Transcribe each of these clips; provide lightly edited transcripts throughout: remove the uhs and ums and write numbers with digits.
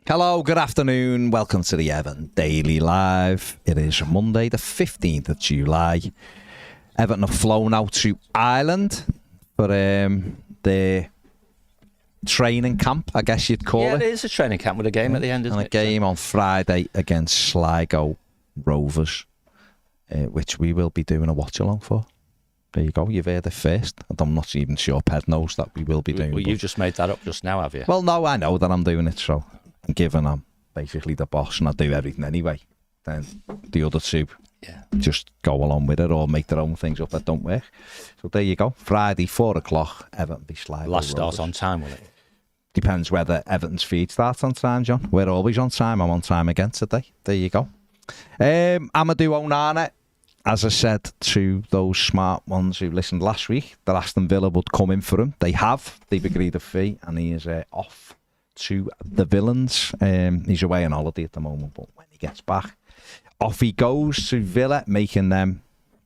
Hello, good afternoon. Welcome to the Everton Daily Live. It is Monday, the 15th of July. Everton have flown out to Ireland for their training camp, I guess you'd call it. Yeah, it is a training camp with a game at the end, isn't it? And a game on Friday against Sligo Rovers, which we will be doing a watch-along for. There you go, you've heard it first. I'm not even sure Ped knows that we will be doing it. Well, you just made that up just now, have you? Well, no, I know that I'm doing it, so... Given I'm basically the boss and I do everything anyway, then the other two just go along with it or make their own things up that don't work. So there you go. Friday, 4 o'clock, Everton v Sligo. Last start on time, will it? Depends whether Everton's feed starts on time, John. We're always on time. I'm on time again today. There you go. Amadou Onana, as I said to those smart ones who listened last week, that Aston Villa would come in for him. They've agreed a fee and he is off to the Villains. He's away on holiday at the moment, but when he gets back, off he goes to Villa, making them...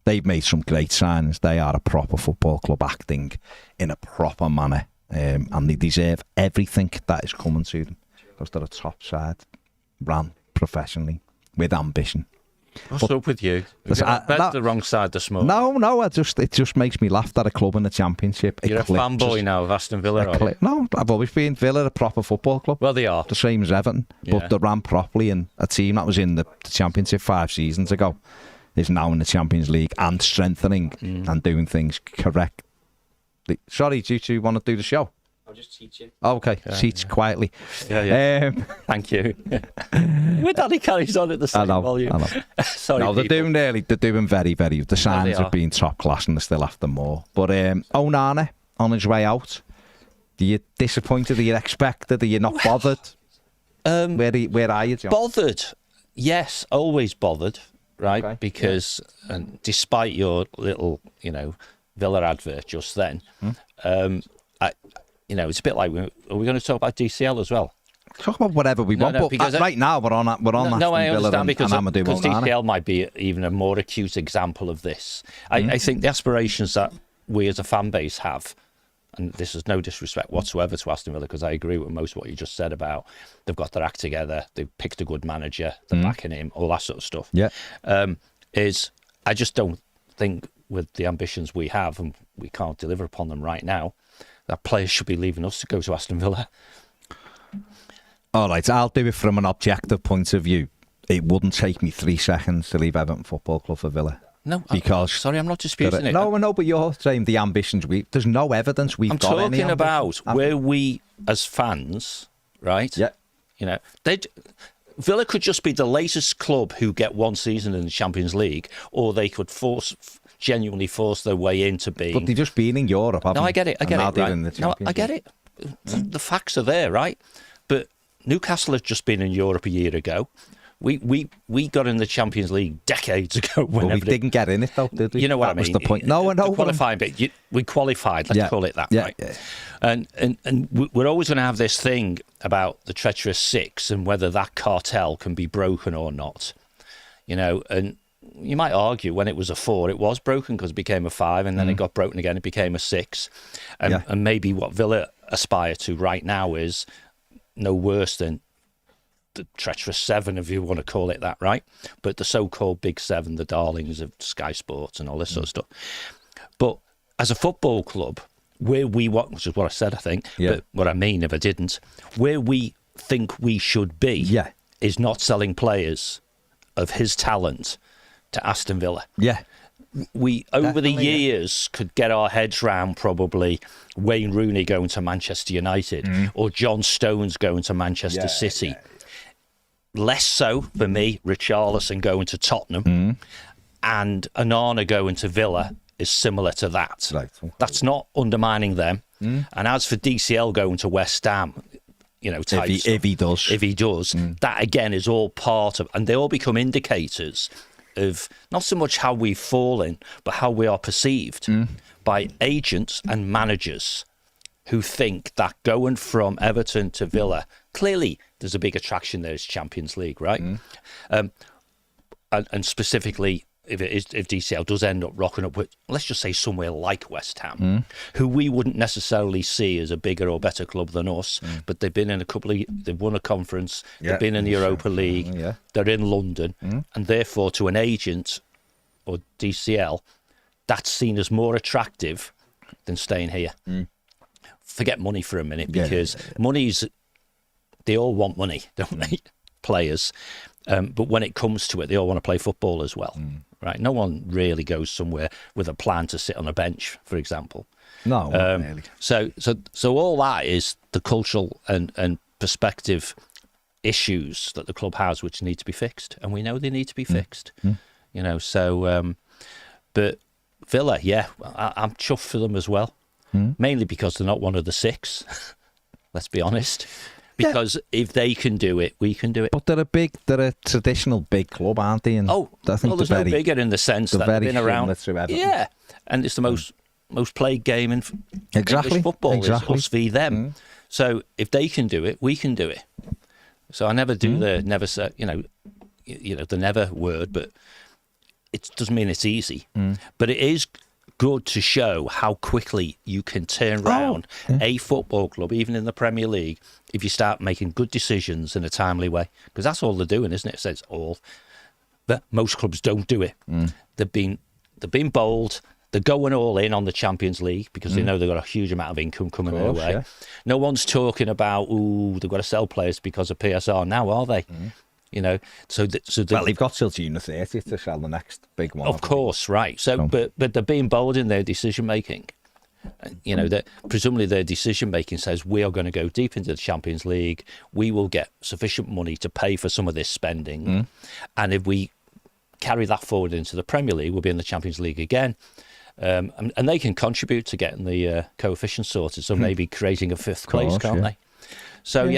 They've made some great signings. They are a proper football club acting in a proper manner, and they deserve everything that is coming to them because they're a top side, ran professionally with ambition. What's up with you? Bet the wrong side this morning. No, it just makes me laugh that a club in the Championship... You're a fanboy now of Aston Villa, No, I've always been Villa, a proper football club. Well, they are. The same as Everton, but they ran properly, and a team that was in the Championship 5 seasons ago is now in the Champions League and strengthening and doing things correct. Sorry, do you two want to do the show? I'll just teach you. Okay, teach quietly. Yeah. Thank you. With Daddy carries on at the same volume. I know. Sorry, no, they're doing very, very... The signs have been top class and they're still after more. But Onana, on his way out, are you disappointed? Are you expected? Are you not bothered? Where are you, John? Bothered? Yes, always bothered, right? Okay. Because and despite your little, Villa advert just then, it's a bit like, are we going to talk about DCL as well? Talk about whatever we want, but right now we're on Aston Villa and Amadou Onana. Because DCL might be even a more acute example of this. I think the aspirations that we as a fan base have, and this is no disrespect whatsoever to Aston Villa, because I agree with most of what you just said about they've got their act together, they've picked a good manager, they're backing him, all that sort of stuff. Yeah. Is I just don't think with the ambitions we have, and we can't deliver upon them right now, that players should be leaving us to go to Aston Villa. All right, I'll do it from an objective point of view. It wouldn't take me 3 seconds to leave Everton Football Club for Villa. No, because I'm not disputing it. No, but you're saying the ambitions. There's no evidence we've got any. I'm talking about where we, as fans, right? Yeah. Villa could just be the latest club who get one season in the Champions League, or they could genuinely force their way into being... But they've just been in Europe, haven't they? No, I get it. Right? No, I get it. The facts are there, right? But Newcastle had just been in Europe a year ago. We got in the Champions League decades ago. Well, we didn't get in it, though, did we? You know what I mean? That was the point. No, I know. The qualifying bit. We qualified, let's call it that, right? Yeah. And we're always going to have this thing about the treacherous six and whether that cartel can be broken or not. And you might argue when it was a 4, it was broken because it became a 5, and then it got broken again, it became a 6. And maybe what Villa aspire to right now is no worse than the treacherous 7, if you want to call it that, right? But the so-called Big 7, the darlings of Sky Sports and all this sort of stuff. But as a football club, where we want, which is what I said, I think, but what I mean if I didn't, where we think we should be is not selling players of his talent to Aston Villa. Yeah. We, over the years, could get our heads round probably Wayne Rooney going to Manchester United or John Stones going to Manchester City. Yeah. Less so for me, Richarlison going to Tottenham and Onana going to Villa is similar to that. Right. Okay. That's not undermining them. And as for DCL going to West Ham, if he does, that again is all part of, and they all become indicators of not so much how we've fallen, but how we are perceived by agents and managers who think that going from Everton to Villa, clearly there's a big attraction there is Champions League, right? And specifically if DCL does end up rocking up with, let's just say, somewhere like West Ham, who we wouldn't necessarily see as a bigger or better club than us, but they've been in they've won a conference, they've been in the Europa League, they're in London, and therefore to an agent or DCL, that's seen as more attractive than staying here. Forget money for a minute, because they all want money, don't they? Players. But when it comes to it, they all want to play football as well, right? No one really goes somewhere with a plan to sit on a bench, for example. No, not really. So all that is the cultural and perspective issues that the club has, which need to be fixed, and we know they need to be fixed. You know, so but Villa, I'm chuffed for them as well, mainly because they're not one of the 6. Let's be honest. Because if they can do it, we can do it. But they're a traditional big club, aren't they? And there's no bigger in the sense that they've been around. Yeah, and it's the most played game in English football. Exactly. It's us v them. So if they can do it, we can do it. So I never do the never say, the never word, but it doesn't mean it's easy. But it is good to show how quickly you can turn around a football club, even in the Premier League, if you start making good decisions in a timely way. Because that's all they're doing, isn't it? It says all. But most clubs don't do it. They've been bold. They're going all in on the Champions League because they know they've got a huge amount of income coming their way. Yeah. No one's talking about, they've got to sell players because of PSR now, are they? You know, well, they've got till June the 30th to sell the next big one. Of course, right. So, but they're being bold in their decision making. You know, that presumably their decision making says we are going to go deep into the Champions League. We will get sufficient money to pay for some of this spending, and if we carry that forward into the Premier League, we'll be in the Champions League again. And they can contribute to getting the coefficient sorted. So maybe creating a 5th place, can't they? So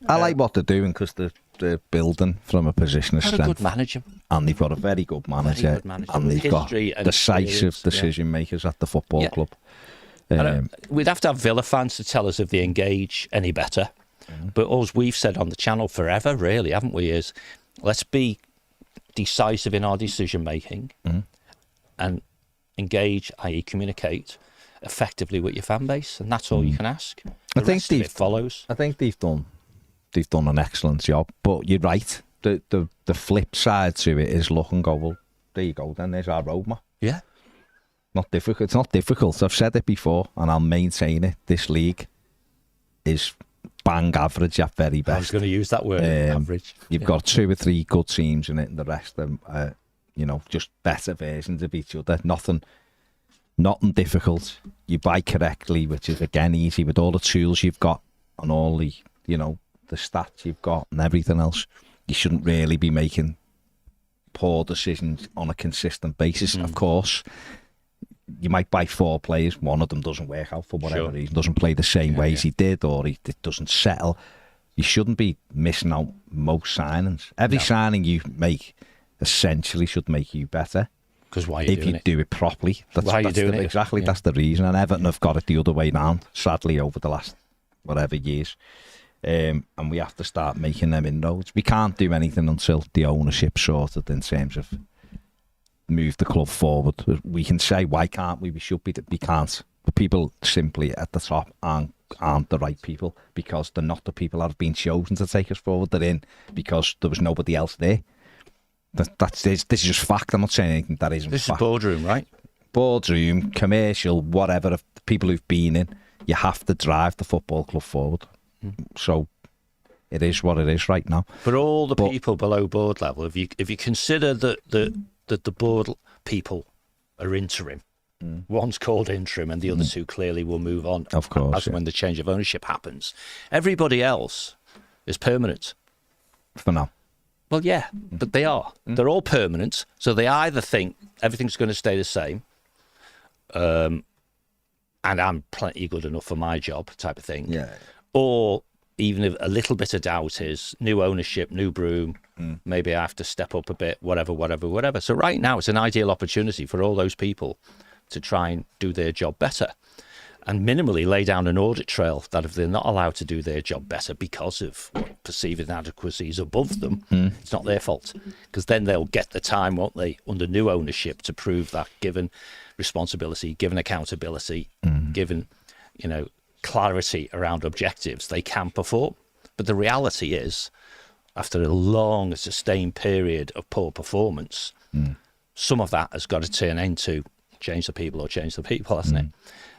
I like what they're doing because they're building from a position of strength. A good manager, and they've got a very good manager, and they've got decisive decision makers at the football club. We'd have to have Villa fans to tell us if they engage any better. But all we've said on the channel forever, really, haven't we, is let's be decisive in our decision making and engage, i.e. communicate effectively with your fan base, and that's all you can ask. The rest of it follows. I think they've done an excellent job, but you're right. The flip side to it is look and go, well, there you go, then there's our roadmap. Yeah. Not difficult. It's not difficult. I've said it before, and I'll maintain it. This league is bang average at very best. I was going to use that word, average. You've got 2 or 3 good teams in it, and the rest of them, just better versions of each other. Nothing difficult. You buy correctly, which is again easy with all the tools you've got and all the the stats you've got and everything else. You shouldn't really be making poor decisions on a consistent basis. Of course, you might buy 4 players, one of them doesn't work out for whatever reason, doesn't play the same way as he did, or it doesn't settle. You shouldn't be missing out most signings. Every signing you make essentially should make you better. Because why are you doing it? If you do it properly. Why are you doing it? Exactly, that's the reason. And Everton have got it the other way round, sadly, over the last whatever years. And we have to start making them inroads. We can't do anything until the ownership's sorted in terms of move the club forward. We can say, why can't we? We should be. We can't. The people simply at the top aren't the right people, because they're not the people that have been chosen to take us forward. They're in because there was nobody else there. This is just fact. I'm not saying anything that isn't fact. This is boardroom, right? Boardroom, commercial, whatever, of the people who've been in. You have to drive the football club forward. So it is what it is right now. But all the people below board level, if you consider that the board people are interim, one's called interim and the other 2 clearly will move on, of course, as when the change of ownership happens. Everybody else is permanent. For now. Well, yeah, but they are. They're all permanent, so they either think everything's going to stay the same, and I'm plenty good enough for my job type of thing, or even if a little bit of doubt is new ownership, new broom, maybe I have to step up a bit, whatever. So right now it's an ideal opportunity for all those people to try and do their job better. and minimally lay down an audit trail that if they're not allowed to do their job better because of perceived inadequacies above them, it's not their fault. Because then they'll get the time, won't they, under new ownership to prove that given responsibility, given accountability, given, clarity around objectives, they can perform. But the reality is, after a long, sustained period of poor performance, some of that has got to turn into change the people, hasn't it?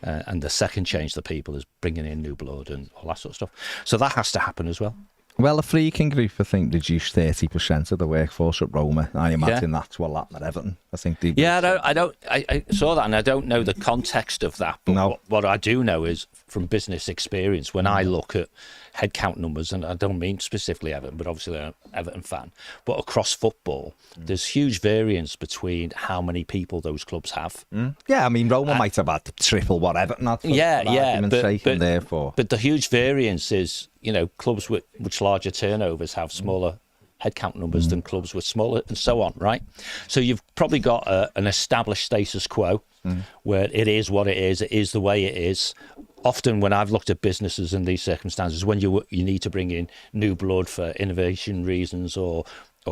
And the second change the people is bringing in new blood and all that sort of stuff. So that has to happen as well. Well, the Freaking Group, I think, reduced 30% of the workforce at Roma. I imagine that's what happened at Everton. I think they... Yeah, I saw that, and I don't know the context of that. But what I do know is, from business experience, when I look at headcount numbers, and I don't mean specifically Everton, but obviously I'm an Everton fan, but across football, there's huge variance between how many people those clubs have. Yeah, I mean, Roma might have had triple what Everton had, but the huge variance is, clubs with much larger turnovers have smaller headcount numbers than clubs with smaller, and so on, right? So you've probably got an established status quo where it is what it is the way it is. Often when I've looked at businesses in these circumstances, when you need to bring in new blood for innovation reasons or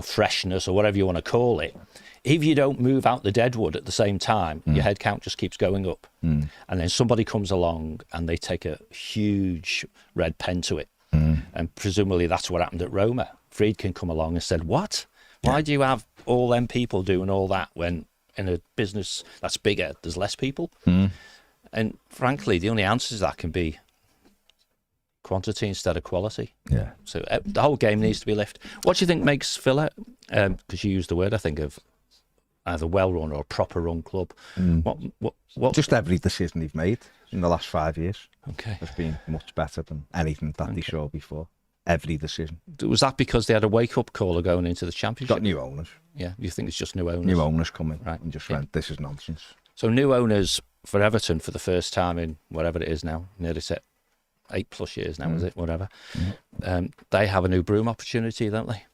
freshness or whatever you want to call it, if you don't move out the deadwood at the same time, your headcount just keeps going up. And then somebody comes along and they take a huge red pen to it. And presumably that's what happened at Roma. Friedkin come along and said, what? Why do you have all them people doing all that when in a business that's bigger, there's less people? And frankly, the only answer to that can be quantity instead of quality. Yeah. So the whole game needs to be lifted. What do you think makes Villa, because you used the word, I think, of either well-run or a proper-run club? What? Just every decision they've made in the last 5 years has been much better than anything that they saw before. Every decision. Was that because they had a wake-up call going into the Championship? Got new owners. Yeah, you think it's just new owners? New owners coming right. and just went, this is nonsense. So new owners for Everton for the first time in whatever it is now, nearly 8+ years now, is it? Whatever. They have a new broom opportunity, don't they?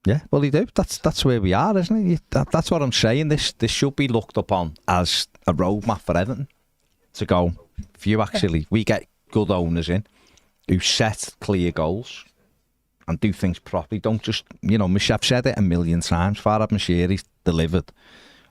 Yeah, well, they do. That's where we are, isn't it? That's what I'm saying. This should be looked upon as a roadmap for Everton to go. If you actually, we get good owners in who set clear goals and do things properly. Don't just, I've said it a million times. Farhad Moshiri's delivered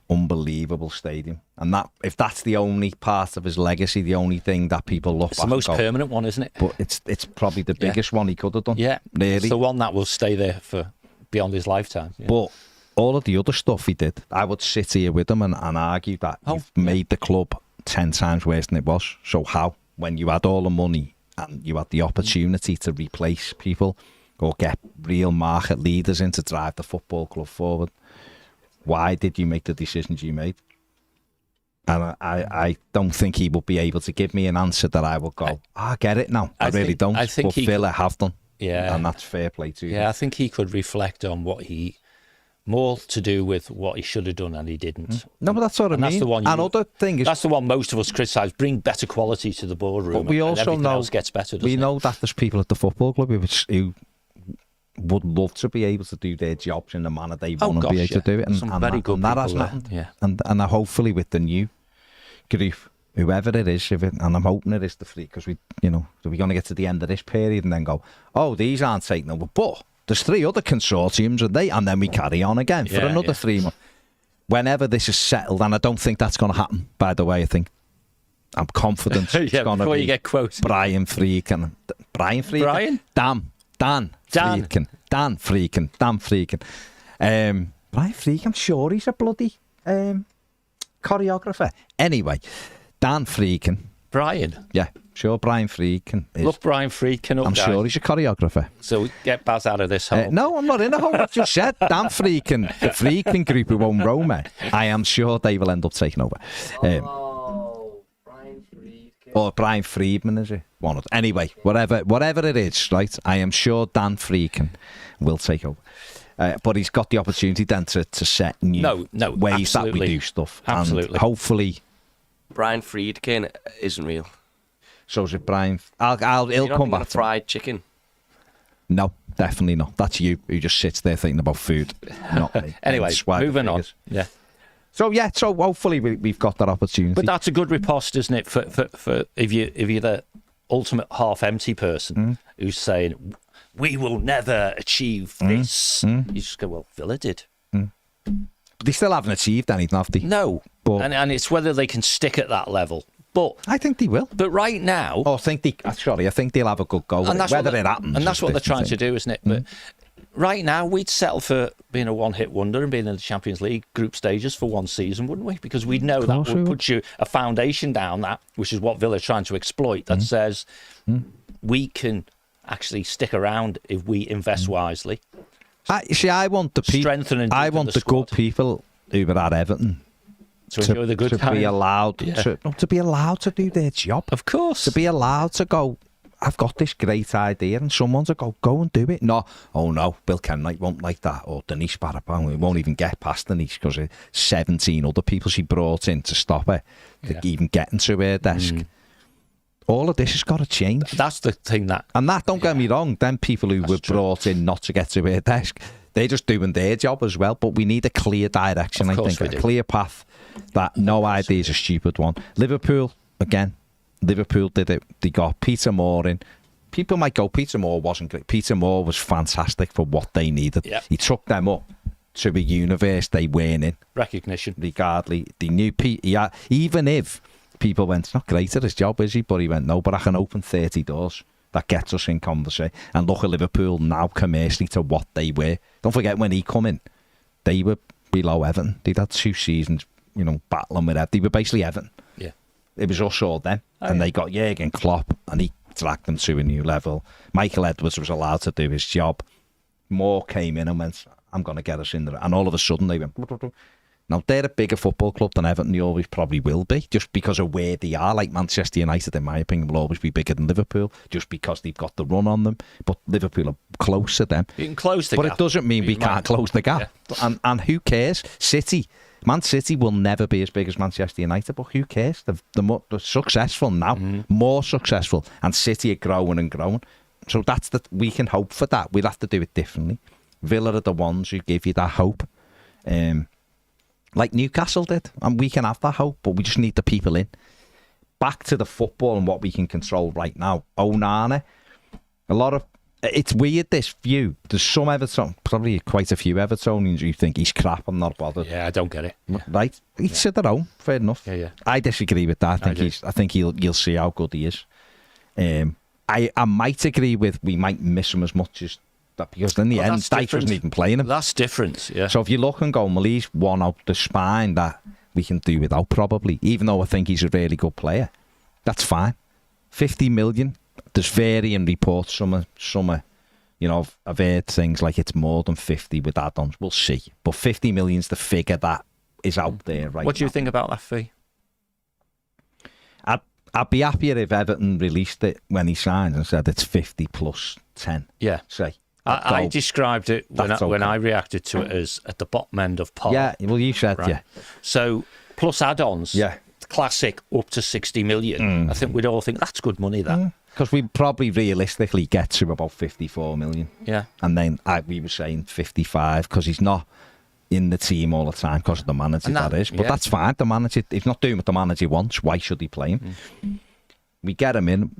unbelievable stadium, and that if that's the only part of his legacy, the only thing that people look it's the most permanent one, isn't it? But it's probably the biggest one he could have done. Yeah, really. It's the one that will stay there for beyond his lifetime. Yeah. But all of the other stuff he did, I would sit here with him and argue that you've made the club 10 times worse than it was. So how, when you had all the money and you had the opportunity to replace people or get real market leaders in to drive the football club forward, why did you make the decisions you made? And I don't think he would be able to give me an answer that I would go, I get it now. I really don't. I think but Villa have done. Yeah. And that's fair play to you. Yeah, I think he could reflect on more to do with what he should have done and he didn't. No, but that's what I mean. That's the one Another thing is, that's the one most of us criticise. Bring better quality to the boardroom. But we also everything know else gets better. We know that there's people at the football club who would love to be able to do their jobs in the manner they want to be able to do it, and that hasn't happened. Yeah. And hopefully with the new group, whoever it is, and I'm hoping it is the Free, because we're going to get to the end of this period and then go, oh, these aren't taking over, but there's 3 other consortiums and then we carry on again for another 3 months. Whenever this is settled, and I don't think that's going to happen, by the way, I'm confident it's going to be you get quoted. Brian Freakin. Dan Freakin. Dan Freakin. Brian Freakin, I'm sure he's a bloody choreographer. Anyway, Dan Freakin. Brian? Yeah, sure, Brian Freakin is. Look Brian Freakin up, I'm sure he's a choreographer. So we get Baz out of this hole. No, I'm not in a hole. I just said Dan Freakin, the Freakin group who own Roma. I am sure they will end up taking over. Brian Freakin. Or Brian Friedman, is it? One of them. Anyway, whatever it is, right? I am sure Dan Freakin will take over. But he's got the opportunity then to set new ways that we do stuff. Absolutely. And hopefully... Brian Friedkin isn't real. So is it Brian... He'll come back. Fried chicken? No, definitely not. That's you who just sits there thinking about food. Not me. Anyway, moving on. Yeah. So hopefully we've got that opportunity. But that's a good riposte, isn't it? For if you're the ultimate half-empty person who's saying we will never achieve this, you just go, well, Villa did. But they still haven't achieved anything, have they? No, but and it's whether they can stick at that level. But I think they will. But right now, I think they'll have a good go. And that's whether it happens, and that's what they're trying to do, isn't it? But right now, we'd settle for being a one-hit wonder and being in the Champions League group stages for one season, wouldn't we? Because we know that would put you a foundation down that, which is what Villa's trying to exploit. That says we can actually stick around if we invest wisely. I want the people. I want the good people who were at Everton to enjoy the good time. Be allowed to be allowed to do their job. Of course, to be allowed to go. I've got this great idea, and someone to go and do it. No, Bill Kenwright won't like that, or Denise Barabang. We won't even get past Denise because of 17 other people she brought in to stop her to even getting to her desk. All of this has got to change. That's the thing don't get me wrong, them people who were brought in not to get to her desk, they're just doing their job as well. But we need a clear direction, I think, a clear path. That no idea is a stupid one. Liverpool, again, Liverpool did it. They got Peter Moore in. People might go, Peter Moore wasn't great. Peter Moore was fantastic for what they needed. Yep. He took them up to a universe they weren't in. Recognition. Regardless, they knew even if people went, it's not great at his job, is he? But he went, no, but I can open 30 doors. That gets us in conversation. And look at Liverpool now commercially to what they were. Don't forget when he come in, they were below Everton. They'd had 2 seasons, battling with Everton. They were basically Everton. Yeah. It was us or them. They got Jurgen Klopp and he dragged them to a new level. Michael Edwards was allowed to do his job. Moore came in and went, I'm going to get us in there. And all of a sudden they went... Now, they're a bigger football club than Everton. They always probably will be, just because of where they are. Like Manchester United, in my opinion, will always be bigger than Liverpool, just because they've got the run on them. But Liverpool are close to them. You can close the gap. But it doesn't mean we can't close the gap. Yeah. And who cares? Man City will never be as big as Manchester United, but who cares? They're successful now, more successful. And City are growing and growing. So we can hope for that. We'll have to do it differently. Villa are the ones who give you that hope. Like Newcastle did, and we can have that hope, but we just need the people in. Back to the football and what we can control right now. Onana, it's weird, this view. There's some Everton, probably quite a few Evertonians who think he's crap, I'm not bothered. Yeah, I don't get it. Right? Each to their own, fair enough. Yeah. I disagree with that. I think you'll see how good he is. I might agree with we might miss him as much as that, because in the end, Dyche wasn't even playing him. That's different, yeah. So if you look and go, well, he's one out the spine that we can do without probably, even though I think he's a really good player. That's fine. 50 million. There's varying reports. Some are, I've heard things like it's more than 50 with add-ons. We'll see. But 50 million's the figure that is out there right now. What do you think about that fee? I'd be happier if Everton released it when he signs and said it's 50 plus 10. Yeah. Say. I described it when I reacted to it as at the bottom end of par. Yeah, well, you said, right? Yeah. So, plus add-ons, classic up to 60 million. I think we'd all think that's good money, that. Because we'd probably realistically get to about 54 million. Yeah. And then we were saying 55 because he's not in the team all the time because of the manager, that is. But that's fine. The manager, if he's not doing what the manager wants, why should he play him? We get him in.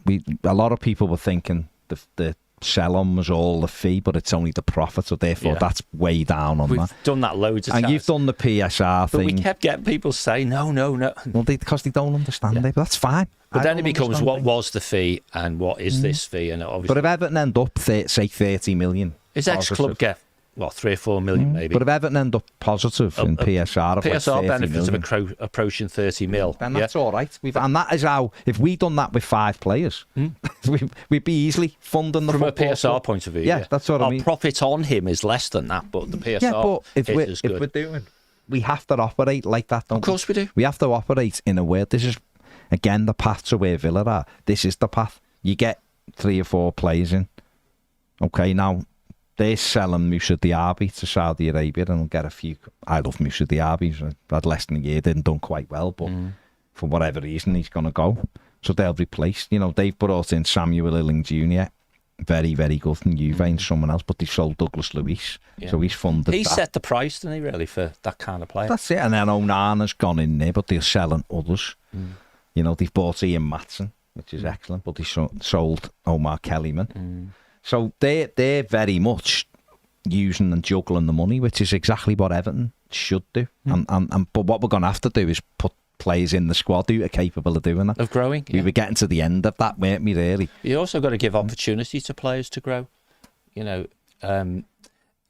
A lot of people were thinking the sell-on was all the fee, but it's only the profit, so therefore that's way down on that. We've done that loads of times. And you've done the PSR thing. But we kept getting people say, no. Well, because they don't understand it, but that's fine. But then it becomes, what was the fee and what is this fee? And obviously, but if Everton end up, say, 30 million... His ex-club get, 3 or 4 million maybe. But if Everton end up positive in PSR of PSR like benefits million, of approaching 30 mil. Then that's all right. And that is how, if we'd done that with 5 players, we'd be easily funding the football. From a PSR point of view, yeah. That's what I mean. Our profit on him is less than that, but the PSR is good. If we're doing, we have to operate like that, don't we? Of course we do. We have to operate in a way. This is, again, the path to where Villa are. This is the path. You get 3 or 4 players in. Okay, now... They're selling Moussa Diaby to Saudi Arabia and will get a few. I love Moussa Diaby. He's had less than a year, didn't done quite well, but for whatever reason, he's going to go. So they'll replace. They've brought in Samuel Illing Jr. very, very good, and Juve and someone else, but they sold Douglas Luiz, so he's funded He that. set the price, didn't he, really, for that kind of player? That's it, and then Onana's gone in there, but they're selling others. You know, they've bought Ian Maatsen, which is excellent, but they sold Omar Kellyman. So they're very much using and juggling the money, which is exactly what Everton should do. But what we're going to have to do is put players in the squad who are capable of doing that. Of growing. We were getting to the end of that, weren't we, really? You also got to give opportunity to players to grow. You know,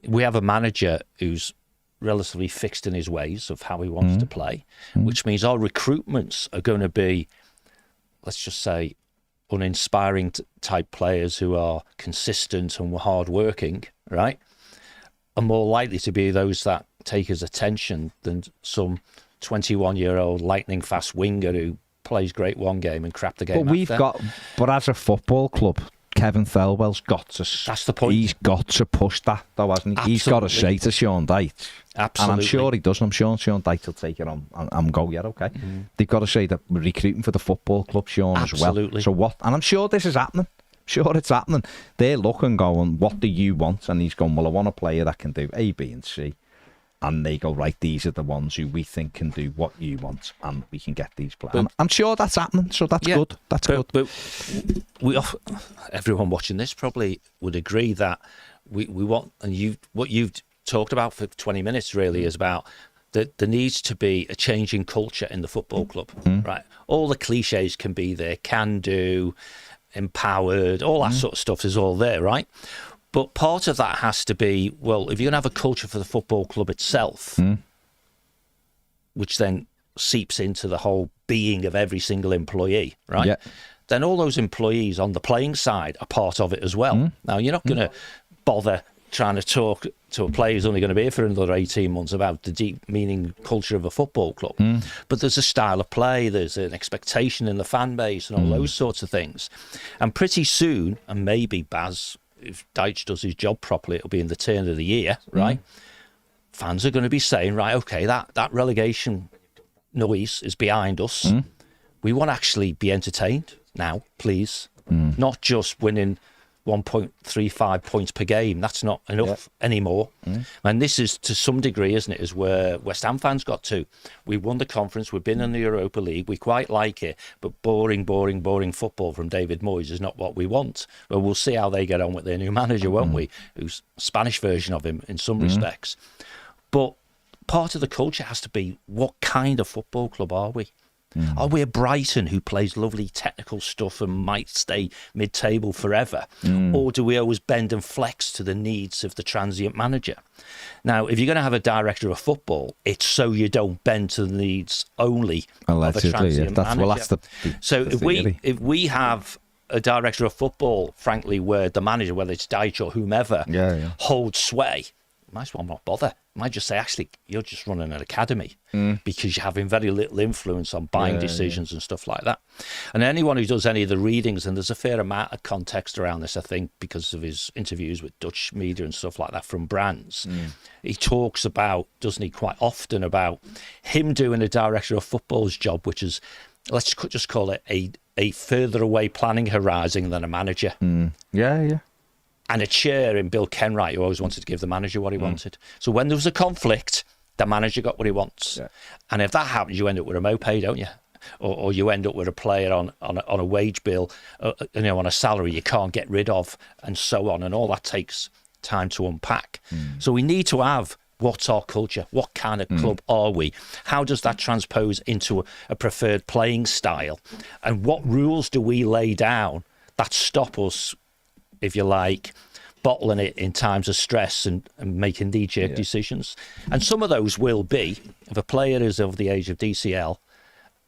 we have a manager who's relatively fixed in his ways of how he wants to play, which means our recruitments are going to be, let's just say, uninspiring type players who are consistent and hard-working, right? Are more likely to be those that take his attention than some 21-year-old lightning-fast winger who plays great one game and crap the game after. But as a football club, Kevin Thelwell's got to... That's the point. He's got to push that, though, hasn't he? Absolutely. He's got to say to Sean Dyche. Absolutely. And I'm sure he does. I'm sure Sean Dyche will take it on and go, yeah, okay. They've got to say that we're recruiting for the football club, Sean, Absolutely. as well. So what? And I'm sure this is happening. Sure, it's happening. They're looking, going, what do you want? And he's going, well, I want a player that can do A, B, and C. And they go, right, these are the ones who we think can do what you want, and we can get these players. I'm sure that's happening, so that's good. That's good. But everyone watching this probably would agree that we want, and what you've talked about for 20 minutes really is about that there needs to be a change in culture in the football club, right? All the cliches can be there, can do, empowered, all that sort of stuff is all there, right? But part of that has to be, well, if you're going to have a culture for the football club itself, which then seeps into the whole being of every single employee, right? Yeah. Then all those employees on the playing side are part of it as well. Now, you're not going to bother trying to talk to a player who's only going to be here for another 18 months about the deep meaning culture of a football club. But there's a style of play, there's an expectation in the fan base and all those sorts of things. And pretty soon, and maybe Baz, if Dyche does his job properly, it'll be in the turn of the year, right? Fans are going to be saying, right, okay, that relegation noise is behind us. We want to actually be entertained now, please. Not just winning 1.35 points per game. That's not enough anymore. And this is, to some degree, isn't it, is where West Ham fans got to. We won the conference, we've been in the Europa League, we quite like it, but boring football from David Moyes is not what we want. Well, we'll see how they get on with their new manager, won't we? Who's a Spanish version of him in some respects. But part of the culture has to be, what kind of football club are we? Are we a Brighton who plays lovely technical stuff and might stay mid-table forever? Or do we always bend and flex to the needs of the transient manager? Now, if you're going to have a director of football, it's so you don't bend to the needs only of a transient manager. Well, that's so if we have a director of football, frankly, where the manager, whether it's Dyche or whomever, holds sway, might as well not bother. Might just say, actually, you're just running an academy because you're having very little influence on buying decisions and stuff like that. And anyone who does any of the readings, and there's a fair amount of context around this, I think, because of his interviews with Dutch media and stuff like that from brands, he talks about, doesn't he, quite often about him doing a director of football's job, which is, let's just call it a further away planning horizon than a manager. And a chair in Bill Kenwright, who always wanted to give the manager what he wanted. So when there was a conflict, the manager got what he wants. And if that happens, you end up with a moped, don't you? Or you end up with a player on a wage bill, on a salary you can't get rid of, and so on. And all that takes time to unpack. So we need to have, what's our culture? What kind of club are we? How does that transpose into a preferred playing style? And what rules do we lay down that stop us, if you like, bottling it in times of stress and making knee-jerk decisions? And some of those will be, if a player is of the age of DCL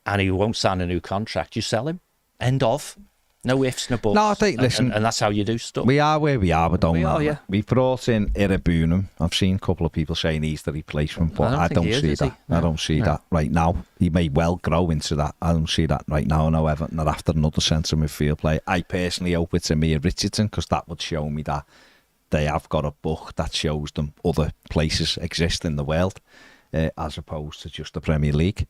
and he won't sign a new contract, you sell him. End of. No ifs, no buts. No, I think, listen... And that's how you do stuff. We are where we are with Onana. We are, We've brought in Irabunum. I've seen a couple of people saying he's the replacement, but I don't see that. No. I don't see that right now. He may well grow into that. I don't see that right now. I know Everton are after another centre midfield player. I personally hope it's Amir Richardson, because that would show me that they have got a book that shows them other places exist in the world, as opposed to just the Premier League.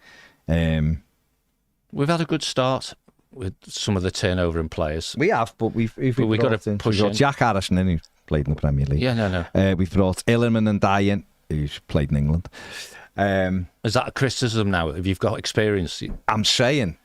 We've had a good start. with some of the turnover in players. We have, but we've got to push in. Jack Harrison in, who played in the Premier League. Yeah, no. We've brought Illerman and Dyer, who's played in England. Is that a criticism now? If you've got experience? I'm saying,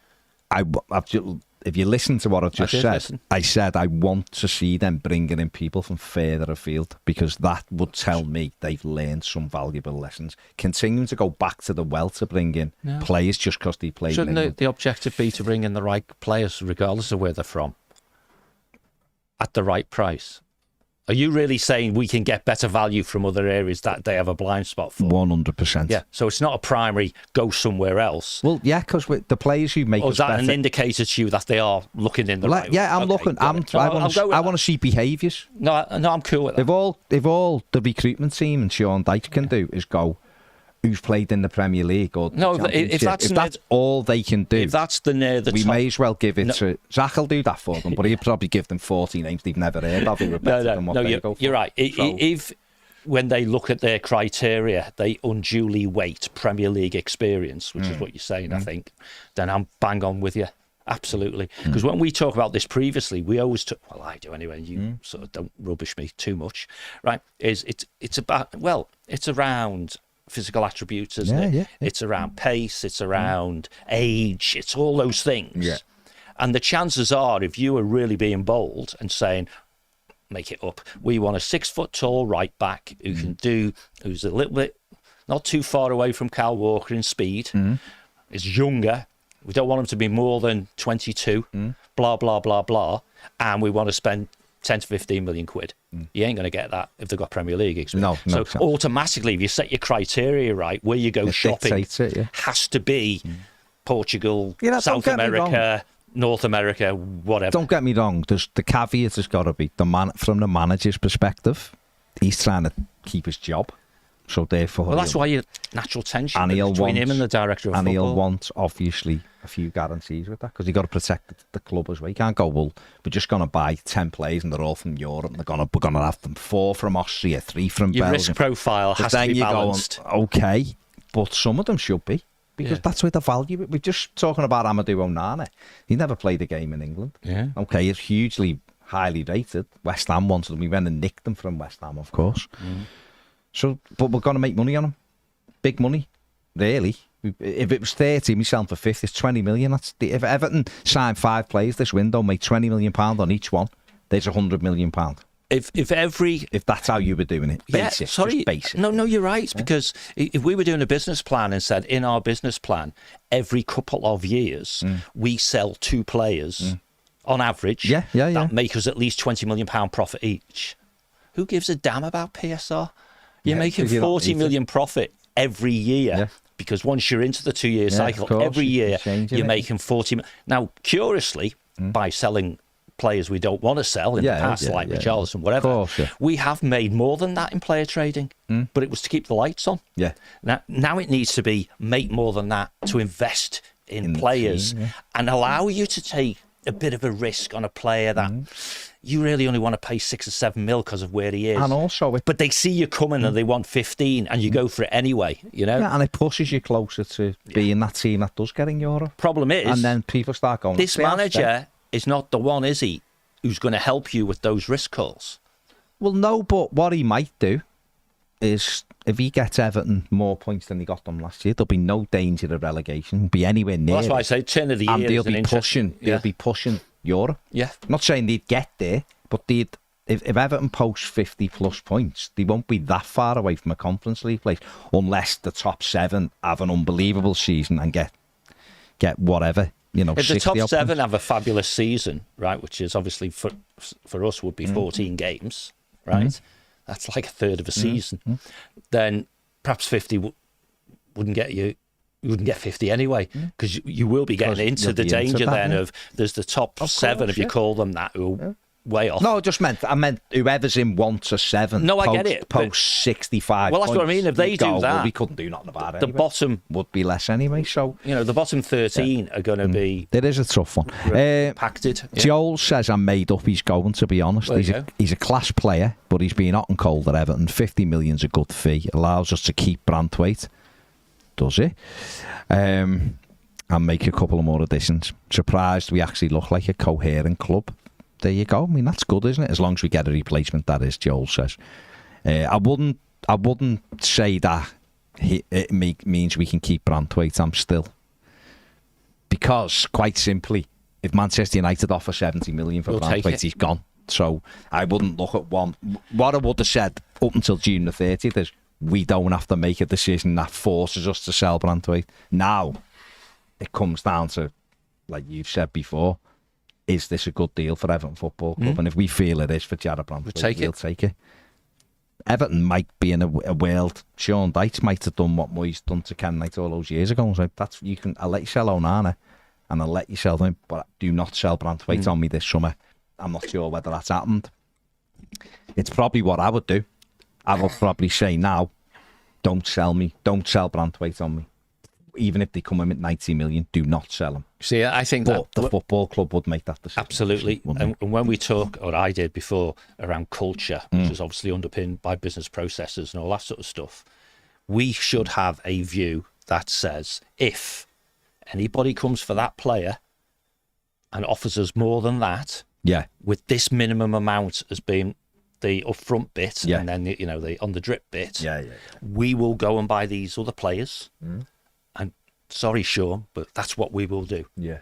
if you listen to what I've just said, I said I want to see them bringing in people from further afield, because that would tell me they've learned some valuable lessons. Continuing to go back to the well to bring in players just because they played in England. Shouldn't the objective be to bring in the right players, regardless of where they're from, at the right price? Are you really saying we can get better value from other areas that they have a blind spot for? 100%. Yeah, so it's not a primary go somewhere else. Well, yeah, because the players who make us is that better, an indicator to you that they are looking in the right way? Yeah, I'm looking. I want to see behaviours. No, I'm cool with that. If all the recruitment team and Sean Dyche can do is go, who's played in the Premier League or if that's all they can do, if that's the we may as well give it to Zach. Will do that for them, but he'll probably give them 40 names they've never heard of. You're right. If when they look at their criteria, they unduly weight Premier League experience, which is what you're saying, I think, then I'm bang on with you. Absolutely. Because when we talk about this previously, we always took, well, I do anyway, and you sort of don't rubbish me too much, right? It's around physical attributes, isn't it? Yeah. It's around pace, it's around age, it's all those things. Yeah. And the chances are, if you are really being bold and saying, make it up, we want a 6 foot tall right back who's a little bit not too far away from Kyle Walker in speed, is younger, we don't want him to be more than 22, blah, blah, blah, blah, and we want to spend 10 to 15 million quid. You ain't going to get that if they've got Premier League experience. No, so automatically, if you set your criteria right, where you go shopping has to be Portugal, South America, North America, whatever. Don't get me wrong. The caveat has got to be from the manager's perspective. He's trying to keep his job, so therefore. Well, that's why you natural tension between him and the director of football. And he'll want obviously a few guarantees with that, because you've got to protect the club as well. You can't go, well, we're just going to buy 10 players and they're all from Europe, and we're going to have them 4 from Austria, 3 from Belgium. Your risk profile has to be balanced. Okay, but some of them should be, because that's where the value. We're just talking about Amadou Onana. He never played a game in England. Yeah. Okay, it's hugely highly rated. West Ham wanted him. We went and nicked them from West Ham, of course. So, but we're going to make money on him. Big money, really. If it was 30, we sell them for 50, it's 20 million. If Everton signed 5 players this window, make £20 million on each one, there's £100 million. If that's how you were doing it, basic. Basic. No, you're right. Because if we were doing a business plan and said in our business plan, every couple of years we sell 2 players on average, that make us at least £20 million profit each. Who gives a damn about PSR? You're making 40 million profit every year. Because once you're into the 2-year cycle, every year you're making 40 million. Now, curiously, by selling players we don't want to sell in the past, like Richarlison, whatever, we have made more than that in player trading, but it was to keep the lights on. Yeah. Now it needs to be make more than that to invest in players and allow you to take a bit of a risk on a player that you really only want to pay 6 or 7 mil because of where he is. And also, but they see you coming and they want 15, and you go for it anyway. You know. Yeah, and it pushes you closer to being that team that does get in Europe. Problem is, and then people start going. This manager is not the one, is he? Who's going to help you with those risk calls? Well, no, but what he might do is, if he gets Everton more points than he got them last year, there'll be no danger of relegation. Won't be anywhere near. Well, that's why I say turn of the year. And they'll be pushing. They'll be pushing Europe. Yeah. I'm not saying they'd get there, but if Everton post 50 plus points, they won't be that far away from a Conference League place, unless the top 7 have an unbelievable season and get whatever. If the top 7 have a fabulous season, right, which is obviously for us would be 14 games, right? That's like a third of a season. Then perhaps 50 wouldn't get you. You wouldn't get 50 anyway, because you will be getting into the danger then of there's the top 7, if you call them that, who way off. No, I meant whoever's in 1 to 7. No, I get it. Post 65. Well, that's what I mean. If they do that, well, we couldn't do nothing about it. The bottom would be less anyway. So the bottom 13 are going to be. It is a tough one. Impacted. Joel says I'm made up. He's going. To be honest, he's a class player, but he's been hot and cold at Everton. 50 million's a good fee. Allows us to keep Branthwaite. Does it? and make a couple of more additions. Surprised we actually look like a coherent club. There you go. I mean, that's good, isn't it? As long as we get a replacement, that is, Joel says. I wouldn't say that it means we can keep Branthwaite. I'm still, because quite simply, if Manchester United offer 70 million for Branthwaite, he's gone. So I wouldn't look at one. What I would have said up until June the 30th is we don't have to make a decision that forces us to sell Branthwaite. Now it comes down to, like you've said before, is this a good deal for Everton Football Club? And if we feel it is for Jared Branthwaite, we'll take it. Everton might be in a world. Sean Dyche might have done what Moyes done to Ken Knight all those years ago. And like, I'll let you sell Onana and I'll let you sell him, but do not sell Branthwaite on me this summer. I'm not sure whether that's happened. It's probably what I would do. I would probably say now, don't sell me. Don't sell Branthwaite on me. Even if they come in at 90 million, do not sell them. See, I think but the football club would make that decision. Absolutely. And when we talk, or I did before, around culture, which is obviously underpinned by business processes and all that sort of stuff, we should have a view that says if anybody comes for that player and offers us more than that, with this minimum amount as being the upfront bit and then the on the drip bit, we will go and buy these other players. And sorry, Sean, but that's what we will do. Yeah.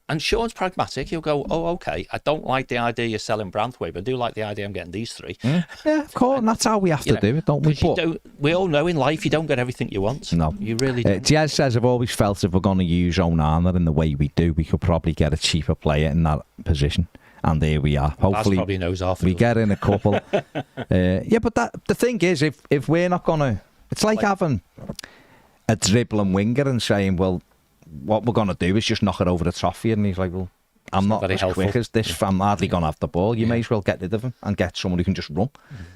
And Sean's pragmatic. He'll go, oh, okay, I don't like the idea you're selling Branthwaite, but I do like the idea I'm getting these three. Yeah, of course. And that's how we have to do it, don't we? We all know in life you don't get everything you want. No. You really don't. Jez says, I've always felt if we're going to use Onana in the way we do, we could probably get a cheaper player in that position. And there we are. Hopefully, probably knows half we get in a couple. But the thing is, if we're not going to... It's like having a dribbling winger and saying, well, what we're going to do is just knock it over the Toffee. And he's like, well, I'm not as quick as this. I'm hardly going to have the ball. You may as well get rid of him and get someone who can just run.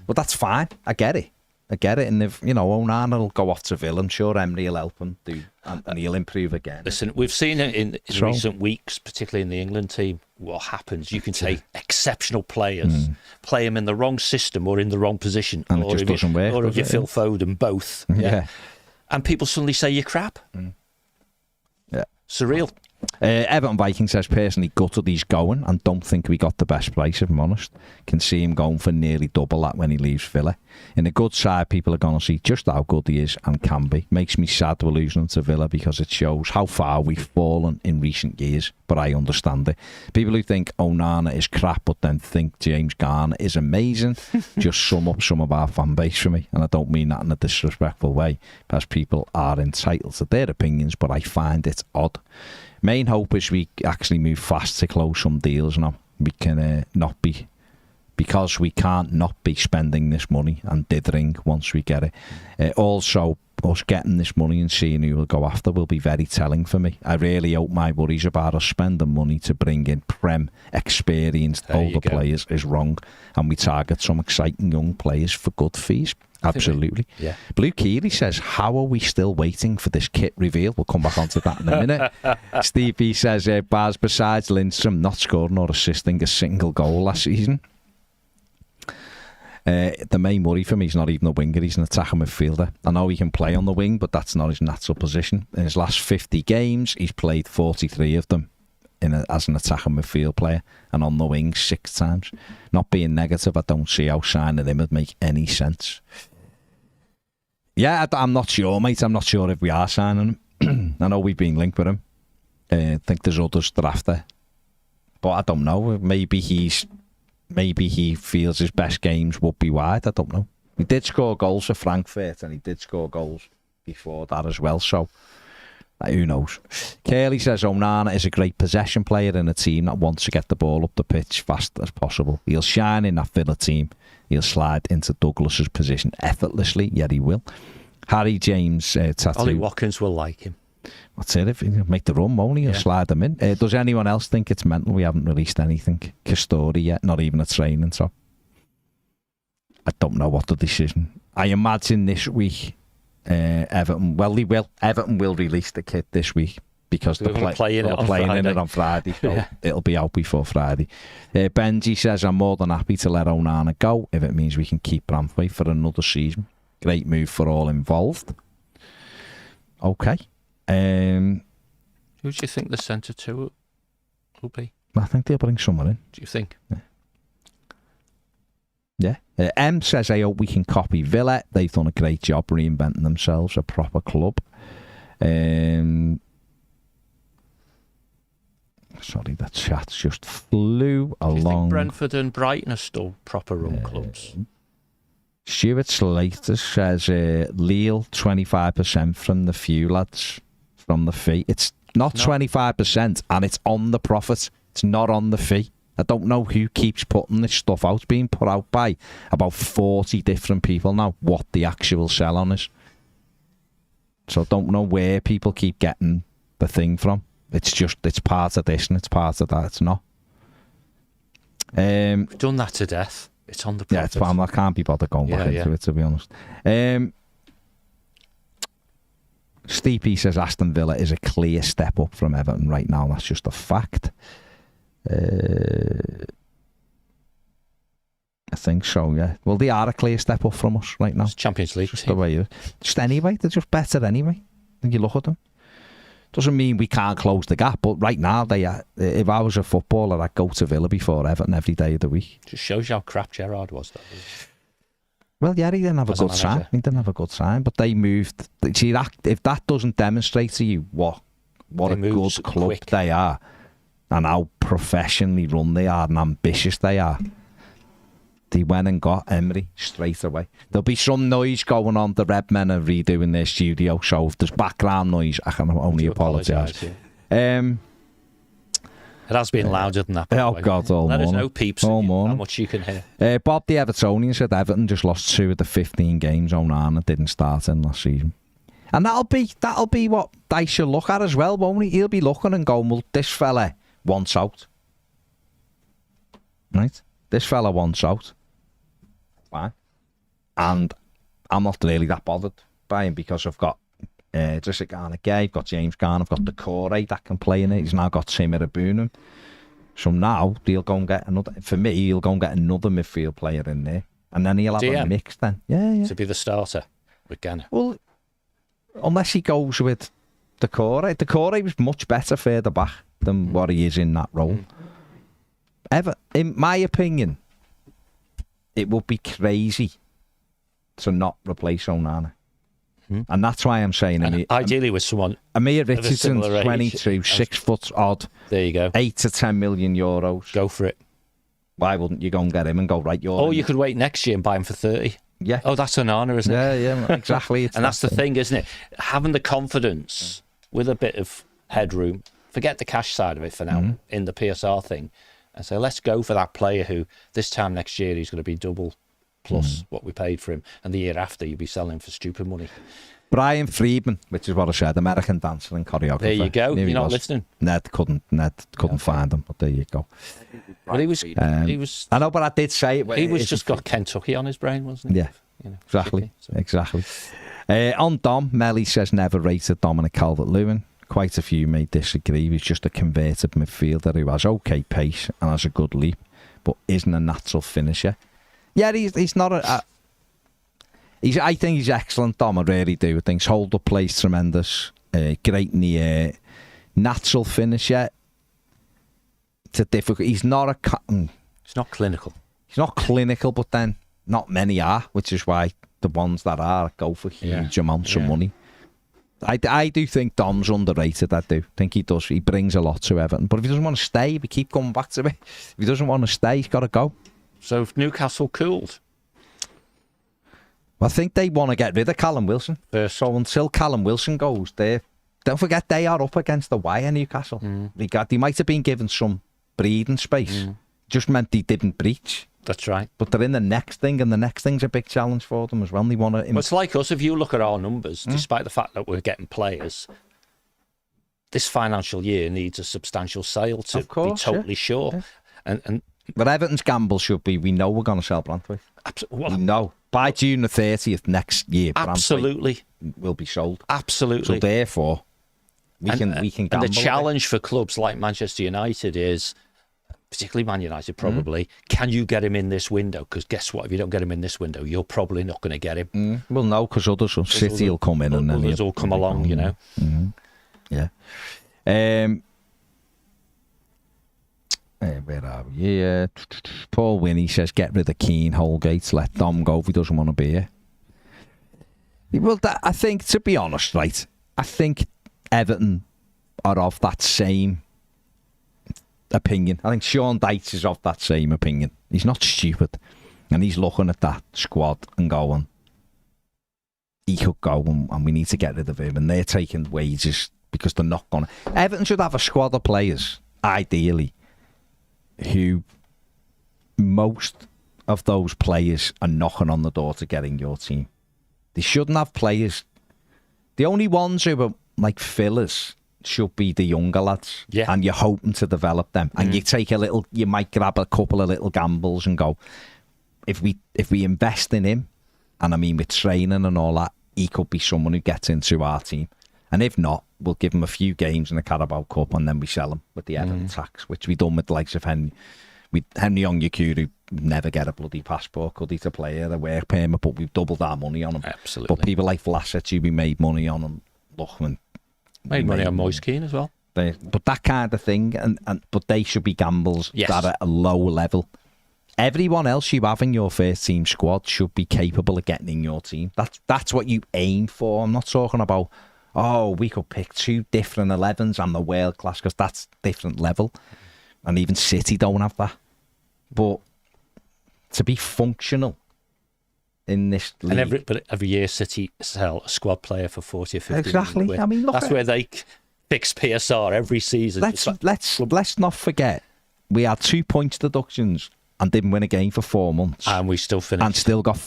But that's fine. I get it. And if, Onana will go off to Villa, I'm sure Emery will help him do, and he'll improve again. Listen, we've seen it in recent weeks, particularly in the England team, what happens. You can take exceptional players, play them in the wrong system or in the wrong position. And it just doesn't work. Or if you Phil Foden, both. Yeah. And people suddenly say you're crap. Yeah. Surreal. Everton Viking says, personally gutted he's going and don't think we got the best price, if I'm honest. Can see him going for nearly double that when he leaves Villa. In a good side, people are going to see just how good he is and can be. Makes me sad we're losing him to Villa because it shows how far we've fallen in recent years, but I understand it. People who think Onana is crap but then think James Garner is amazing just sum up some of our fan base for me, and I don't mean that in a disrespectful way, because people are entitled to their opinions, but I find it odd. Main hope is we actually move fast to close some deals now. We can not be, because we can't not be spending this money and dithering once we get it. Also, us getting this money and seeing who will go after will be very telling for me. I really hope my worries about us spending money to bring in Prem experienced older players is wrong, and we target some exciting young players for good fees. Absolutely. Yeah. Blue Keely says, how are we still waiting for this kit reveal? We'll come back onto that in a minute. Steve B says, Baz, besides Lindstrom not scoring or assisting a single goal last season, the main worry for me is not even a winger, he's an attacking midfielder. I know he can play on the wing, but that's not his natural position. In his last 50 games, he's played 43 of them as an attacking midfield player, and on the wing 6 times. Not being negative, I don't see how signing him would make any sense. Yeah, I'm not sure, mate. I'm not sure if we are signing him. I know we've been linked with him. I think there's others that are after. But I don't know. Maybe he feels his best games would be wide. I don't know. He did score goals for Frankfurt, and he did score goals before that as well. So, who knows? Curly says Onana is a great possession player in a team that wants to get the ball up the pitch fast as possible. He'll shine in that Villa team. He'll slide into Douglas's position effortlessly, yet he will. Harry James tattoo. Ollie Watkins will like him. That's it. If he make the run, won't he? He'll slide them in. Does anyone else think it's mental we haven't released anything? Custody yet, not even a training. So I don't know what the decision. I imagine this week Everton. Well, they will. Everton will release the kit this week because they're playing it on Friday. So it'll be out before Friday. Benji says, I'm more than happy to let Onana go if it means we can keep Branthwaite for another season. Great move for all involved. Okay. Who do you think the centre two will be? I think they'll bring someone in. Do you think? Yeah. M says, I hope we can copy Villa. They've done a great job reinventing themselves, a proper club. Sorry, that chat just flew along. Do you think Brentford and Brighton are still proper run clubs? Stuart Slater says, Lille, 25% from the few lads, from the fee. It's not 25%, and it's on the profit. It's not on the fee. I don't know who keeps putting this stuff out. It's being put out by about 40 different people now, what the actual sell-on is. So I don't know where people keep getting the thing from. It's part of this and it's part of that. It's not. We've done that to death. It's on the profit. Yeah, I can't be bothered going back into it, to be honest. Steepy says Aston Villa is a clear step up from Everton right now. That's just a fact. I think so, yeah. Well, they are a clear step up from us right now. It's Champions League just team. The way just anyway, they're just better anyway. When you look at them, doesn't mean we can't close the gap, but right now they are. If I was a footballer, I'd go to Villa before Everton every day of the week. Just shows you how crap Gerrard was, though. Well, yeah, he didn't have a good sign. He didn't have a good sign, but they moved. See, if that doesn't demonstrate to you what a good club they are, and how professionally run they are and ambitious they are, they went and got Emery straight away. There'll be some noise going on. The Red Men are redoing their studio, so if there's background noise, I can only apologise. It has been louder than that. Oh, God, all morning. Let us know, peeps, how much you can hear. Bob the Evertonian said Everton just lost 2 of the 15 games Onana didn't start in last season. And that'll be what they should look at as well, won't he? He'll be looking and going, well, this fella wants out. Right? This fella wants out. Fine. And I'm not really that bothered by him because I've got Jessica Garner Gay, I've got James Garner, I've got the Decore that can play in it. He's now got Tim Irabunum. So now he'll go and get another. For me, he'll go and get another midfield player in there, and then he'll have a mix. Then, yeah. To be the starter with Garner. Well, unless he goes with Decore. Decore was much better further back than what he is in that role. In my opinion, it would be crazy to not replace Onana. And that's why I'm saying ideally with someone Amir Richardson's 22, 6 foot odd. There you go. 8 to 10 million euros. Go for it. Why wouldn't you go and get him and go, right, you could wait next year and buy him for 30. Yeah. Oh, that's Onana, isn't it? Yeah, exactly. And that's the thing, isn't it? Having the confidence with a bit of headroom, forget the cash side of it for now, in the PSR thing, and say, let's go for that player who this time next year he's going to be double plus what we paid for him, and the year after you'll be selling for stupid money. Brian Friedman, which is what I said, American dancer and choreographer. There you go. You're not listening. Ned couldn't find him, but there you go. Well, he was. I know, but I did say it. He was just got Kentucky on his brain, wasn't he? Yeah, exactly. On Dom, Melly says never rated Dominic Calvert-Lewin. Quite a few may disagree. He's just a converted midfielder who has okay pace and has a good leap, but isn't a natural finisher. Yeah, he's not a I think he's excellent, Dom. I really do. I think his hold-up play's tremendous. Great in the air. Natural finisher. It's a difficult. He's not He's not clinical. He's not clinical, but then not many are, which is why the ones that are go for huge amounts of money. I do think Dom's underrated. I do think he does. He brings a lot to Everton. But if he doesn't want to stay, we keep coming back to it. If he doesn't want to stay, he's got to go. So if Newcastle cooled? I think they want to get rid of Callum Wilson. So until Callum Wilson goes, don't forget they are up against the wire, Newcastle. They might have been given some breathing space. Just meant they didn't breach. That's right. But they're in the next thing, and the next thing's a big challenge for them as well. They want to. Well, it's like us. If you look at our numbers, despite the fact that we're getting players, this financial year needs a substantial sale to be totally sure. Yeah. And but Everton's gamble should be: we know we're going to sell Branthwaite. We know by June the 30th next year. Absolutely, will be sold. Absolutely. So therefore, we can gamble. And the challenge for clubs like Manchester United is, particularly Man United probably, can you get him in this window? Because guess what? If you don't get him in this window, you're probably not going to get him. Well, no, because City will come in and then others will come along, you know. Yeah. Where are we? Yeah. Paul Winnie says, get rid of Keane, Holgate, let Dom go if he doesn't want to be here. Well, I think, to be honest, right, I think Everton are of that same opinion. I think Sean Dyche is of that same opinion. He's not stupid. And he's looking at that squad and going, he could go and we need to get rid of him. And they're taking wages because they're not going to. Everton should have a squad of players, ideally, who most of those players are knocking on the door to get in your team. They shouldn't have players. The only ones who are like fillers should be the younger lads. Yeah. And you're hoping to develop them. And you might grab a couple of little gambles and go, if we invest in him, and I mean with training and all that, he could be someone who gets into our team. And if not, we'll give him a few games in the Carabao Cup and then we sell him with the Everton tax, which we done with the likes of Henry Onyekuru. Never get a bloody passport, could he, to play here, a work permit, but we've doubled our money on him. Absolutely. But people like Vlasic, we made money on him. Lookman made money on Moise Keane as well. But that kind of thing, but they should be gambles that are at a low level. Everyone else you have in your first team squad should be capable of getting in your team. That's what you aim for. I'm not talking about, we could pick 2 different 11s and the world class, because that's different level. And even City don't have that. But to be functional in this league. And every year City sell a squad player for 40 or 50 exactly. million. I mean, that's where they fix PSR every season. Let's not forget, we had 2 points deductions and didn't win a game for 4 months. And we still finished. And still got,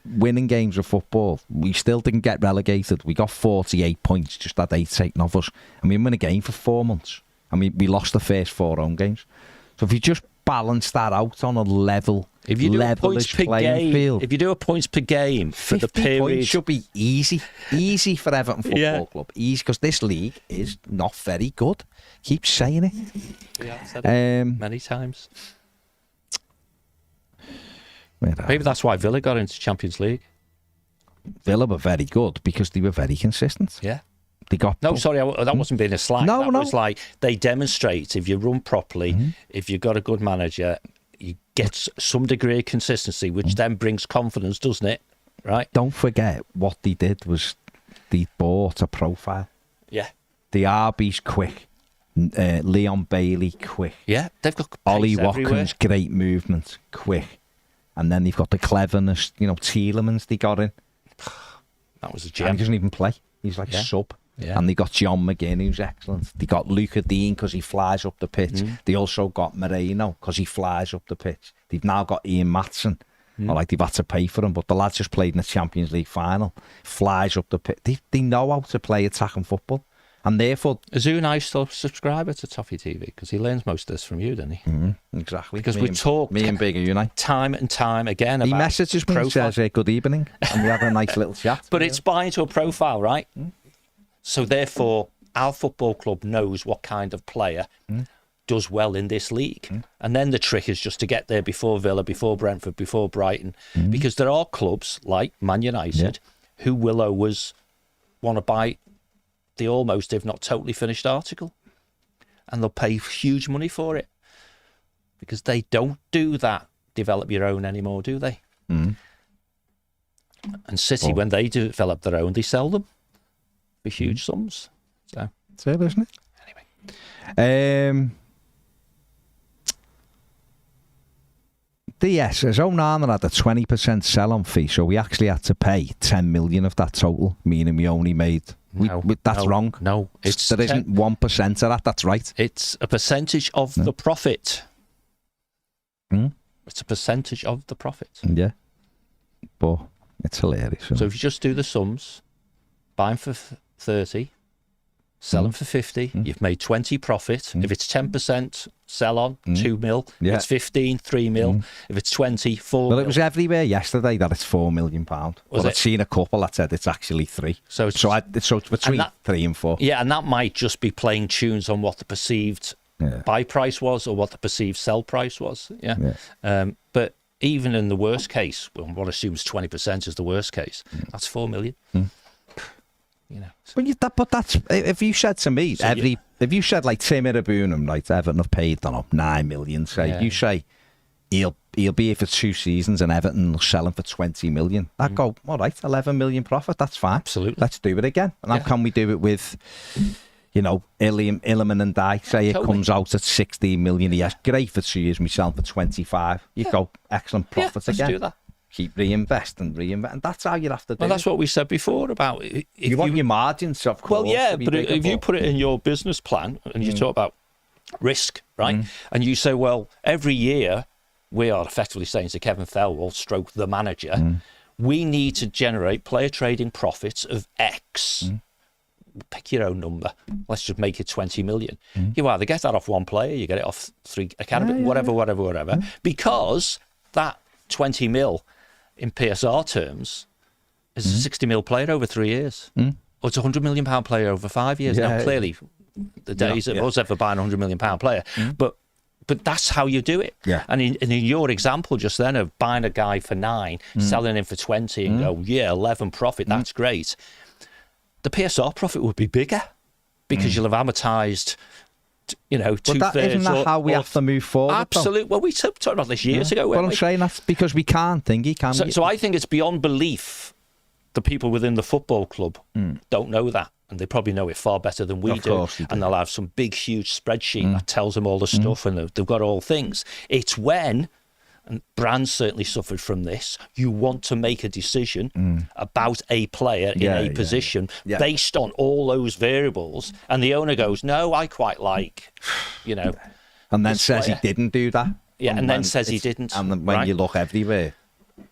winning games of football. We still didn't get relegated. We got 48 points, just had 8 taken off us. And we didn't win a game for 4 months. I mean, we lost the first 4 home games. So if you just balance that out on a level, if you do points per game, field, if you do a points per game for the period, points should be easy for Everton Football Club. Easy, because this league is not very good. Keep saying it. Yeah, said it many times. Maybe that's why Villa got into Champions League. Villa were very good because they were very consistent. Yeah. They got that wasn't being a slag. No. Was like they demonstrate if you run properly, if you've got a good manager, you get some degree of consistency, which then brings confidence, doesn't it? Right? Don't forget what they did was they bought a profile. Yeah. The RB's quick. Leon Bailey, quick. Yeah, they've got Ollie Watkins, everywhere. Great movement, quick. And then they've got the cleverness, Tielemans they got in. That was a gem. And he doesn't even play. He's like a sub. Yeah. And they got John McGinn, who's excellent. They got Luca Dean because he flies up the pitch. They also got Moreno because he flies up the pitch. They've now got Ian Maatsen. They've had to pay for him, but the lad just played in the Champions League final. Flies up the pitch. They know how to play attacking football. And therefore... Azuna is still a subscriber to Toffee TV because he learns most of this from you, doesn't he? Exactly. Because we talk... Me and Bigger Unite. Time and time again about... He messages me and says, good evening. And we have a nice little chat. But it's buying to a profile, right? So therefore, our football club knows what kind of player does well in this league. And then the trick is just to get there before Villa, before Brentford, before Brighton. Because there are clubs like Man United who will always want to buy the almost, if not totally finished article. And they'll pay huge money for it. Because they don't do that, develop your own anymore, do they? And City, when they develop their own, they sell them for huge sums. So it's it, isn't it? Anyway. Yes, as Onana had a 20% sell-on fee, so we actually had to pay 10 million of that total, meaning we only made... that's wrong. No, there isn't 1% of that. That's right. It's a percentage of the profit. It's a percentage of the profit. Yeah, but it's hilarious. So if you just do the sums, buy them for 30, sell them for 50, you've made 20 profit. If it's 10% sell on, 2 mil. If it's 15, 3 mil. If it's 20, 4 Well, mil. it was everywhere yesterday that it's £4 million. I'd seen a couple that said it's actually 3. So it's between 3 and 4. Yeah, and that might just be playing tunes on what the perceived buy price was or what the perceived sell price was. But even in the worst case, well, one assumes 20% is the worst case, that's 4 million. you know. But that's if you said to me if you said like Tim Irabunum, right, Everton have paid, I don't know, 9 million. Say you say he'll be here for 2 seasons and Everton will sell him for 20 million. I'd go, all right, 11 million profit. That's fine. Absolutely. Let's do it again. And how can we do it with, you know, Illiman and Dye? Say it comes out at 16 million. Yes, great for 2 years. We sell him for 25. You go, excellent profits again. Let's do that. Keep reinvest, and that's how you have to do it. Well, that's what we said before about you want your margins, of course. Well, yeah, but if you put it in your business plan and you talk about risk, right, and you say, well, every year we are effectively saying to Kevin Thelwell, stroke the manager, we need to generate player trading profits of X. Pick your own number. Let's just make it 20 million. You either get that off one player, you get it off 3 academy, whatever, because that 20 mil in PSR terms is a 60 mil player over 3 years. Or it's a £100 million player over 5 years. Now, clearly, the days of us ever buying a £100 million player, but that's how you do it. Yeah. And in your example just then of buying a guy for 9, selling him for 20 and go, 11 profit, that's great. The PSR profit would be bigger because you'll have amortised, you know, 2/3. Isn't that how we have to move forward? Absolutely. Well, we talked about this years ago. But I'm saying that's because we can't think. So I think it's beyond belief the people within the football club don't know that. And they probably know it far better than we do. And they'll have some big, huge spreadsheet that tells them all the stuff and they've got all things. It's when, and Brand certainly suffered from this, you want to make a decision about a player in a position based on all those variables. And the owner goes, no, I quite like, you know. And then says he didn't do that. Yeah, and then says he didn't. And then when you look everywhere,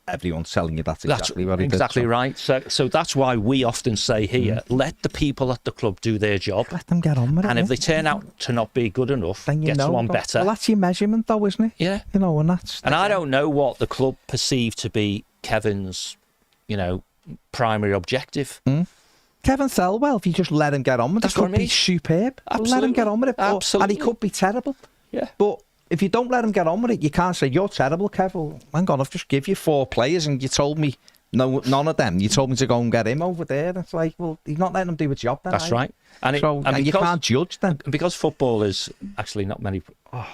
everyone's telling you that's exactly what he did. Exactly right. So that's why we often say here, let the people at the club do their job. Let them get on with it. And if they turn out to not be good enough, then get someone better. Well, that's your measurement though, isn't it? Yeah. You know, and that's... And I don't know what the club perceived to be Kevin's, you know, primary objective. Kevin Thelwell, if you just let him get on with it, could be superb. Absolutely. Let him get on with it. Absolutely. And he could be terrible. Yeah. But if you don't let him get on with it, you can't say, you're terrible, Kev. Well, hang on, I've just give you 4 players and you told me none of them. You told me to go and get him over there. It's like, well, he's not letting him do a job then. That's right. And you can't judge then. Because football is actually not many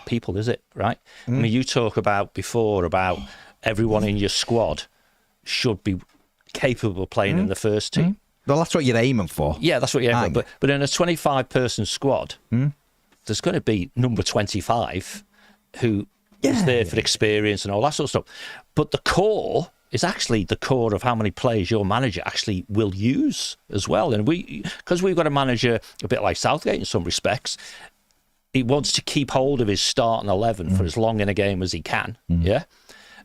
people, is it? Right? I mean, you talk about before about everyone in your squad should be capable of playing in the first team. Well, that's what you're aiming for. Yeah, that's what you're aiming for. But in a 25-person squad, there's going to be number 25 who is there for experience and all that sort of stuff. But the core is actually the core of how many players your manager actually will use as well. And because we've got a manager a bit like Southgate in some respects, he wants to keep hold of his starting 11 for as long in a game as he can.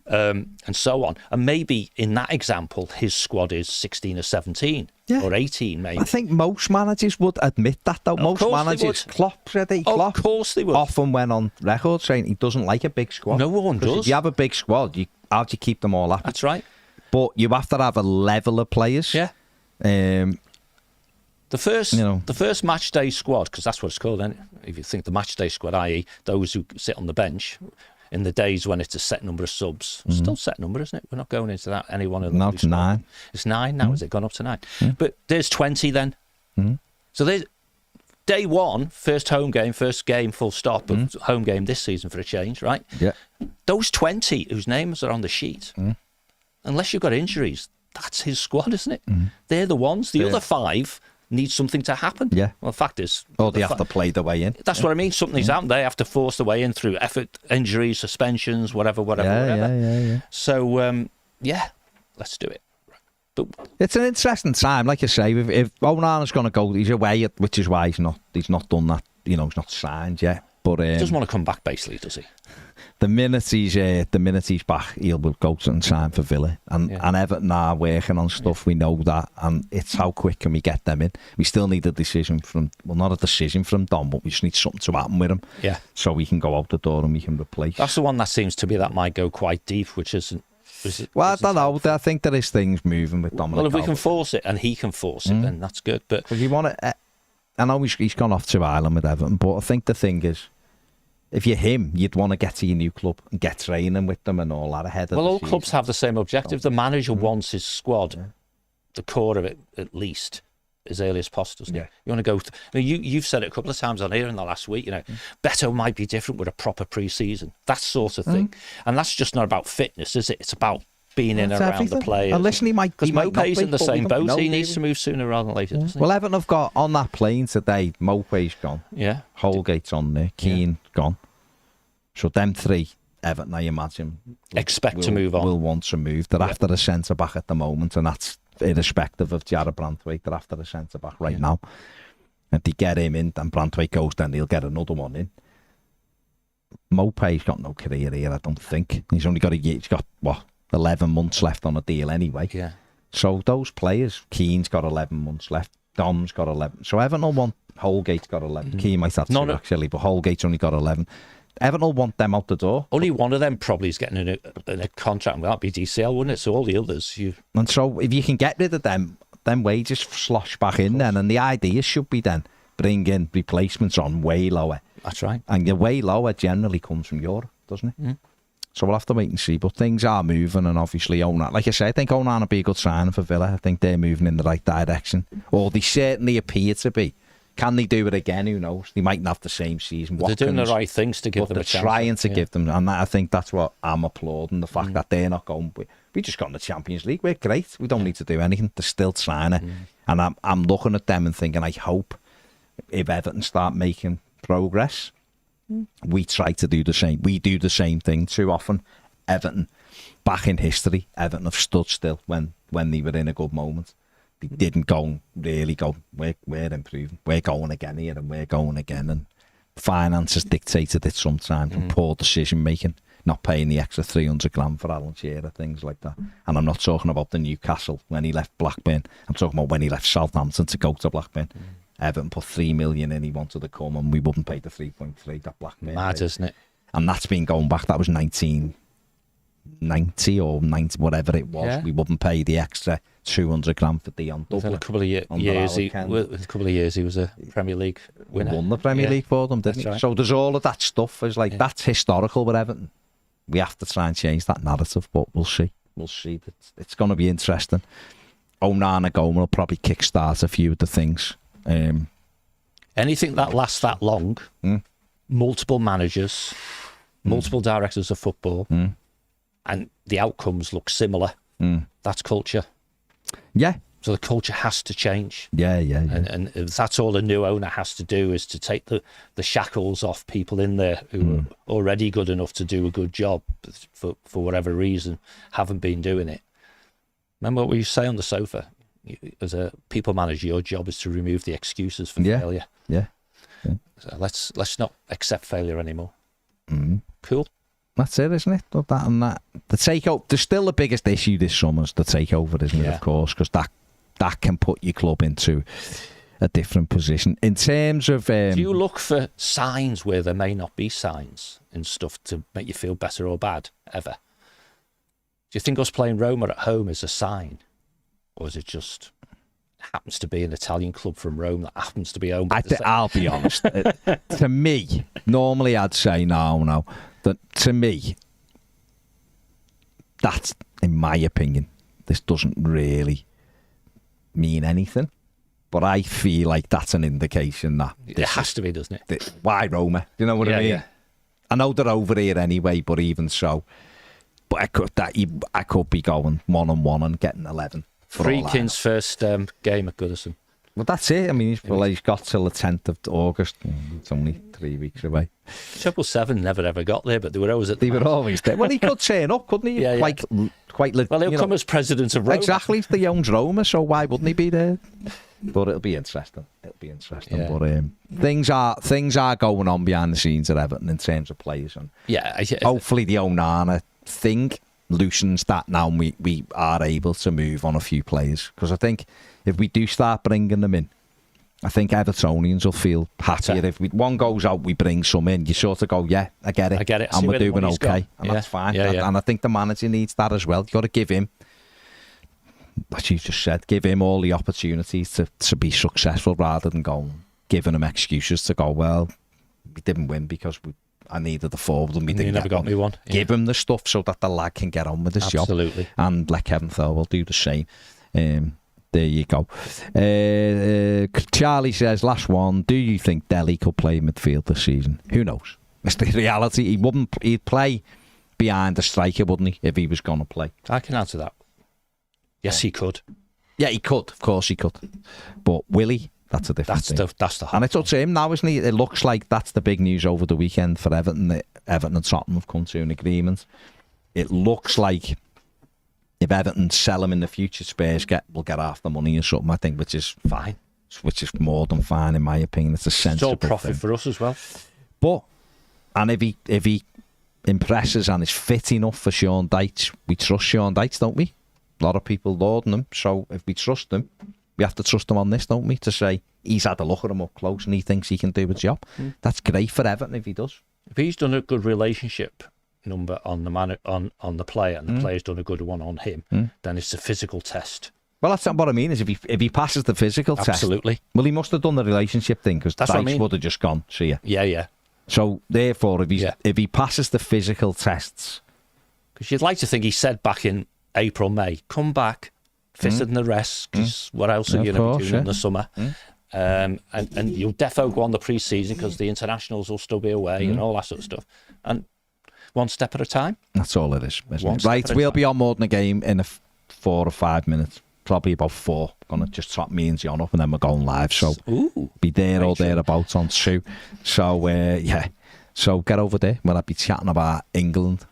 And so on. And maybe in that example, his squad is 16 or 17 or 18, maybe. I think most managers would admit that, though. Most managers, Klopp said it. Of course they would. Often went on record saying he doesn't like a big squad. No one does. If you have a big squad, how do you keep them all happy? That's right. But you have to have a level of players. Yeah. The first match day squad, because that's what it's called, isn't it? If you think the match day squad, i.e. those who sit on the bench, in the days when it's a set number of subs, still set number, isn't it? We're not going into that, any one of them. No, it's 9. It's 9 now, has it gone up to 9? But there's 20 then. So there's day 1, first home game, full stop, but home game this season for a change, right? Yeah. Those 20 whose names are on the sheet, unless you've got injuries, that's his squad, isn't it? They're the ones. The other 5 need something to happen. Yeah. Well, the fact is... Or they have to play the way in. That's what I mean. Something's happened. They have to force the way in through effort, injuries, suspensions, whatever. Yeah. So, let's do it. But it's an interesting time, like you say. If Onana's going to go, he's away, which is why he's not done that. You know, he's not signed yet. But he doesn't want to come back, basically, does he? The minute he's back, he'll go and sign for Villa, and Everton are working on stuff. We know that, and it's how quick can we get them in. We still need a decision not a decision from Don, but we just need something to happen with him. Yeah, so we can go out the door and we can replace. That's the one that seems to be that might go quite deep, which isn't. Well, I don't know. I think there is things moving with Dominic. Well, if we can force it and he can force it, then that's good. But if you want to, I know he's gone off to Ireland with Everton, but I think the thing is, if you're him, you'd want to get to your new club and get training with them and all that ahead of all clubs have the same objective. The manager wants his squad, the core of it at least, as early as possible, doesn't Yeah. it? You want to go. I mean, you've said it a couple of times on here in the last week. Beto might be different with a proper pre-season, that sort of thing, and that's just not about fitness, is it? It's about being in and around everything. the players. And listen, because Mope's in the same boat. Know, He needs to move sooner rather than later, doesn't he? Well, Everton have got on that plane today. Mope's gone. Yeah. Holgate's on there. Keane gone. So them three, Everton, I imagine, Expect to move on. Will want to move. They're after a centre back at the moment, and that's irrespective of Jared Branthwaite. They're after a centre back right now. If they get him in, and Branthwaite goes, then they'll get another one in. Mope's got no career here, I don't think. He's only got he's got 11 months left on a deal anyway. Yeah. So those players, Keane's got 11 months left. Dom's got 11. So Everton will want Holgate's got 11. Keane might have two actually, but Holgate's only got 11. Everton will want them out the door. Only one of them probably is getting a contract with that BDCL, wouldn't it? So all the others, And so if you can get rid of them, then wages slosh back in then. And the idea should be then bring in replacements on way lower. That's right. And your way lower generally comes from Europe, doesn't it? So we'll have to wait and see. But things are moving, and obviously Onana, like I say, I think Onana will be a good sign for Villa. I think they're moving in the right direction. Or they certainly appear to be. Can they do it again? Who knows? They mightn't have the same season. They're doing the right things to give them a chance. They're trying to give them, and I think that's what I'm applauding, the fact that they're not going. We just got in the Champions League. We're great. We don't need to do anything. They're still trying it. And I'm looking at them and thinking, I hope if Everton start making progress, we try to do the same. We do the same thing too often. Everton, back in history, Everton have stood still when they were in a good moment. They didn't really go, we're improving, we're going again here and we're going again. And finances dictated it sometimes, and poor decision making, not paying the extra 300 grand for Alan Shearer, things like that. And I'm not talking about the Newcastle when he left Blackburn. I'm talking about when he left Southampton to go to Blackburn. Everton put 3 million in, he wanted to come, and we wouldn't pay the 3.3 that Blackburn Mad, paid. isn't it? And that's been going back, that was 1990 or 90, whatever it was. Yeah. We wouldn't pay the extra 200 grand for Dion Within Dublin. a couple of years, he was a Premier League winner. Won the Premier League for them, didn't That's he? right. So there's all of that stuff. Is like that's historical with Everton. We have to try and change that narrative, but we'll see. We'll see. It's going to be interesting. Onana going will probably kickstart a few of the things. Anything that lasts that long, multiple managers, multiple directors of football, and the outcomes look similar. That's culture. Yeah. So the culture has to change. Yeah. And if that's all a new owner has to do, is to take the shackles off people in there who are already good enough to do a good job, for whatever reason, haven't been doing it. Remember what we say on the sofa? As a people manager, your job is to remove the excuses for failure. Yeah. So let's not accept failure anymore. Cool. That's it, isn't it? That and that. The takeover. There's still the biggest issue this summer's the takeover, isn't it? Of course, because that can put your club into a different position in terms of. Do you look for signs where there may not be signs and stuff to make you feel better or bad ever? Do you think us playing Roma at home is a sign, or is it just happens to be an Italian club from Rome that happens to be owned by I'll be honest. To me, normally I'd say no. That to me, that's in my opinion. This doesn't really mean anything, but I feel like that's an indication that it has to be, doesn't it? Why Roma? You know what I mean? Yeah. I know they're over here anyway, but even so, I could be going 1-1 and getting 11. Friedkin's first game at Goodison. Well, that's it. I mean, he's got till the 10th of August. It's only 3 weeks away. 777 never ever got there, but they were always at. They were always there. Well, he could turn up, couldn't he? Yeah. Quite. Well, he'll come as president of Roma. Exactly. He owns Roma, so why wouldn't he be there? But it'll be interesting. Yeah. But things are going on behind the scenes at Everton in terms of players, and hopefully the Onana thing loosens that now, and we are able to move on a few players, because I think if we do start bringing them in, I think Evertonians will feel happier. If one goes out, we bring some in. You sort of go, yeah, I get it. And we're doing okay. And that's fine. And I think the manager needs that as well. You've got to give him, as you just said, give him all the opportunities to be successful, rather than giving him excuses to go, well, we didn't win because I needed the forward and we didn't. You never got me one. Give him the stuff so that the lad can get on with his job. Absolutely. And let Kevin Thorwell do the same. There you go. Charlie says, last one, do you think Dele could play midfield this season? Who knows? It's the reality. He'd play behind the striker, wouldn't he, if he was going to play? I can answer that. Yes, he could. Yeah, he could. Of course he could. But will he? That's a different thing. That's the and it's up to him now, isn't he? It looks like that's the big news over the weekend for Everton. That Everton and Tottenham have come to an agreement. It looks like if Everton sell him in the future, Spurs will get half the money or something, I think, which is fine. Which is more than fine, in my opinion. It's a sensible It's all profit thing for us as well. But, and if he impresses and is fit enough for Sean Dyche, we trust Sean Dyche, don't we? A lot of people lauding him. So if we trust him, we have to trust him on this, don't we? To say he's had a look at him up close and he thinks he can do a job. That's great for Everton if he does. If he's done a good relationship number on the man on the player, and the player's done a good one on him, then it's a physical test. Well, that's not what I mean. Is if he passes the physical test, absolutely. Well, he must have done the relationship thing, because Dyche would have just gone. See ya. Yeah. So therefore, if he passes the physical tests, because you'd like to think he said back in April, May, come back, fitter than the rest. Because what else are you going to be doing in the summer? And you'll defo go on the pre-season because the internationals will still be away and all that sort of stuff. And one step at a time. That's all it is. Right, we'll be on more than a game in 4 or 5 minutes. Probably about 4. Gonna just trap me and John up, and then we're going live. So be there or thereabouts on 2. So yeah. So get over there. We'll be chatting about England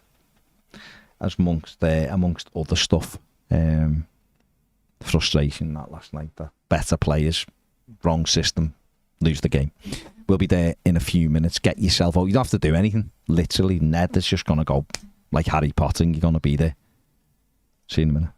as amongst other stuff. Frustration that last night. That better players, wrong system, lose the game. We'll be there in a few minutes. Get yourself out. You don't have to do anything. Literally, Ned is just going to go like Harry Potter and you're going to be there. See you in a minute.